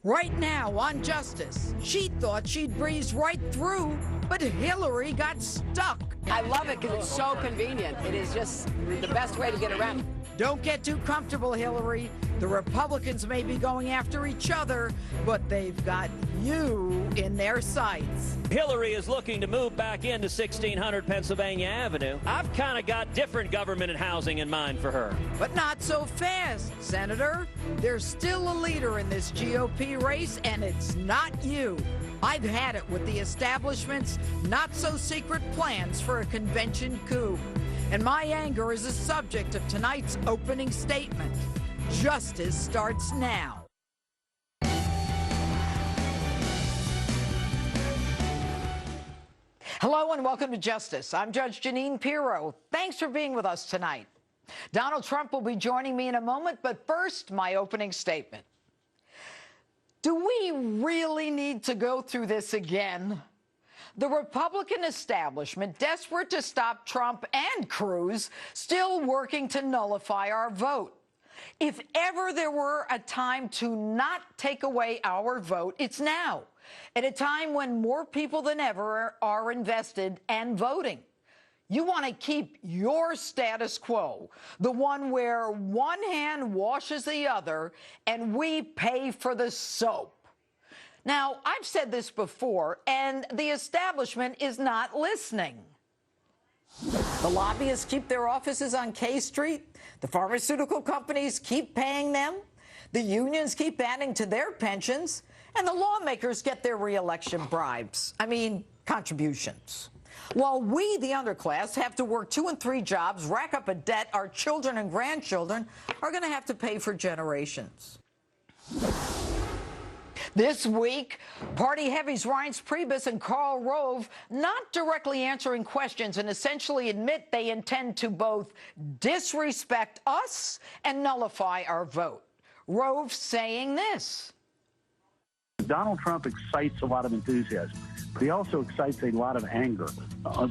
Right now on Justice, she thought she'd breeze right through, but Hillary got stuck. I love it because it's so convenient. It is just the best way to get around. Don't get too comfortable, Hillary. The Republicans may be going after each other, but they've got you in their sights. Hillary is looking to move back into 1600 Pennsylvania Avenue. I've kind of got different government and housing in mind for her. But not so fast, Senator. There's still a leader in this GOP race, and it's not you. I've had it with the establishment's not-so-secret plans for a convention coup. And my anger is the subject of tonight's opening statement. Justice starts now. Hello and welcome to Justice. I'm Judge Jeanine Pirro. Thanks for being with us tonight. Donald Trump will be joining me in a moment, but first, my opening statement. Do we really need to go through this again? The Republican establishment, desperate to stop Trump and Cruz, still working to nullify our vote. If ever there were a time to not take away our vote, it's now, at a time when more people than ever are invested and voting. You want to keep your status quo, the one where one hand washes the other and we pay for the soap. Now, I've said this before, and the establishment is not listening. The lobbyists keep their offices on K Street. The pharmaceutical companies keep paying them. The unions keep adding to their pensions. And the lawmakers get their re-election bribes. Contributions. While we, the underclass, have to work 2 and 3 jobs, rack up a debt our children and grandchildren are going to have to pay for generations. This week, party heavies Reince Priebus and Karl Rove not directly answering questions and essentially admit they intend to both disrespect us and nullify our vote. Rove saying this. Donald Trump excites a lot of enthusiasm, but he also excites a lot of anger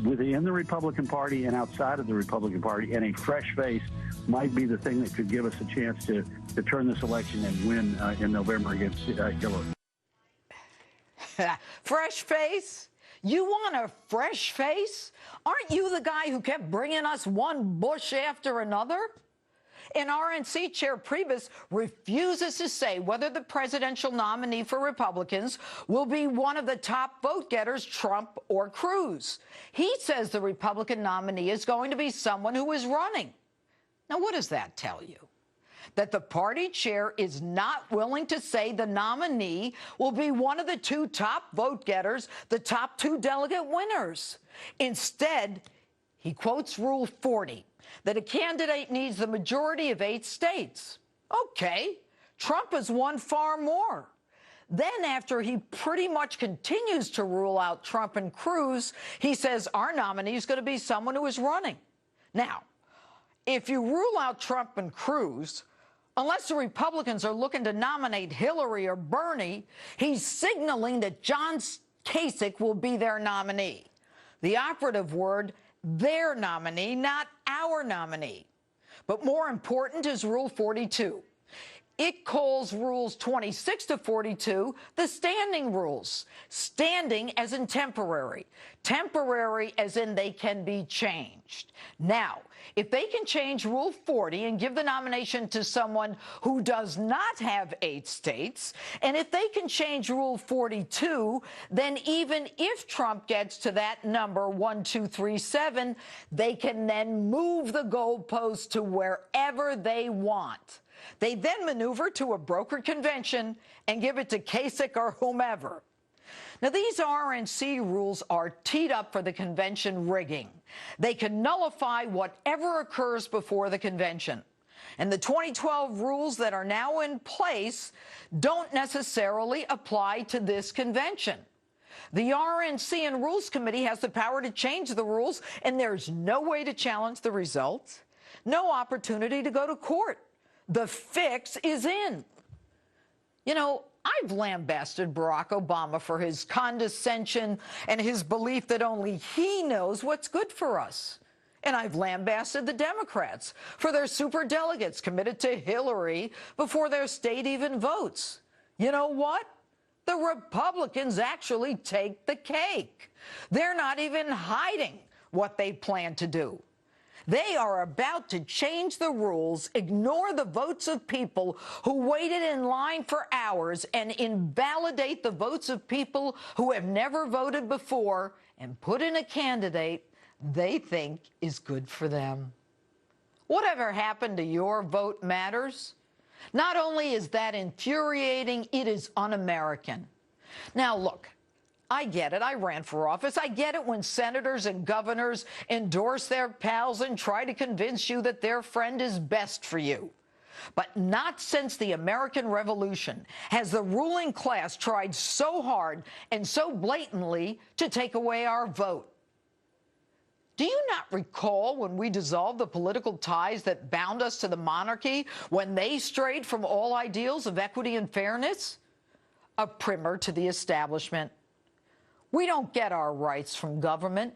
within the Republican Party and outside of the Republican Party, and a fresh face might be the thing that could give us a chance to turn this election and win in November against Hillary. Fresh face? You want a fresh face? Aren't you the guy who kept bringing us one Bush after another? And RNC Chair Priebus refuses to say whether the presidential nominee for Republicans will be one of the top vote getters, Trump or Cruz. He says the Republican nominee is going to be someone who is running. Now, what does that tell you? That the party chair is not willing to say the nominee will be one of the 2 top vote getters, the top 2 delegate winners. Instead, he quotes Rule 40, that a candidate needs the majority of 8 states. Okay, Trump has won far more. Then, after he pretty much continues to rule out Trump and Cruz, he says our nominee is going to be someone who is running. Now, if you rule out Trump and Cruz, unless the Republicans are looking to nominate Hillary or Bernie, he's signaling that John Kasich will be their nominee. The operative word, their nominee, not our nominee. But more important is Rule 42. It calls Rules 26 to 42 the standing rules. Standing as in temporary. Temporary as in they can be changed. Now, if they can change Rule 40 and give the nomination to someone who does not have 8 states, and if they can change Rule 42, then even if Trump gets to that number 1, 2, 3, 7, they can then move the goalpost to wherever they want. They then maneuver to a brokered convention and give it to Kasich or whomever. Now, these RNC rules are teed up for the convention rigging. They can nullify whatever occurs before the convention. And the 2012 rules that are now in place don't necessarily apply to this convention. The RNC and Rules Committee has the power to change the rules, and there's no way to challenge the results, no opportunity to go to court. The fix is in. You know, I've lambasted Barack Obama for his condescension and his belief that only he knows what's good for us. And I've lambasted the Democrats for their superdelegates committed to Hillary before their state even votes. You know what? The Republicans actually take the cake. They're not even hiding what they plan to do. They are about to change the rules, ignore the votes of people who waited in line for hours, and invalidate the votes of people who have never voted before, and put in a candidate they think is good for them. Whatever happened to your vote matters? Not only is that infuriating, it is un-American. Now, look, I get it. I ran for office. I get it when senators and governors endorse their pals and try to convince you that their friend is best for you. But not since the American Revolution has the ruling class tried so hard and so blatantly to take away our vote. Do you not recall when we dissolved the political ties that bound us to the monarchy, when they strayed from all ideals of equity and fairness? A primer to the establishment. We don't get our rights from government.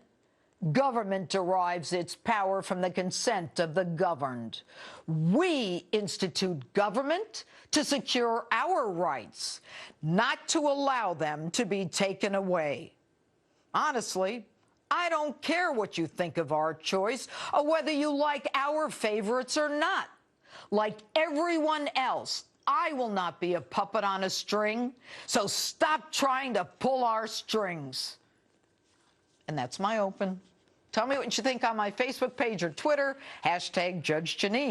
Government derives its power from the consent of the governed. We institute government to secure our rights, not to allow them to be taken away. Honestly, I don't care what you think of our choice or whether you like our favorites or not. Like everyone else, I will not be a puppet on a string, so stop trying to pull our strings. And that's my open. Tell me what you think on my Facebook page or Twitter, #Judge Jeanine.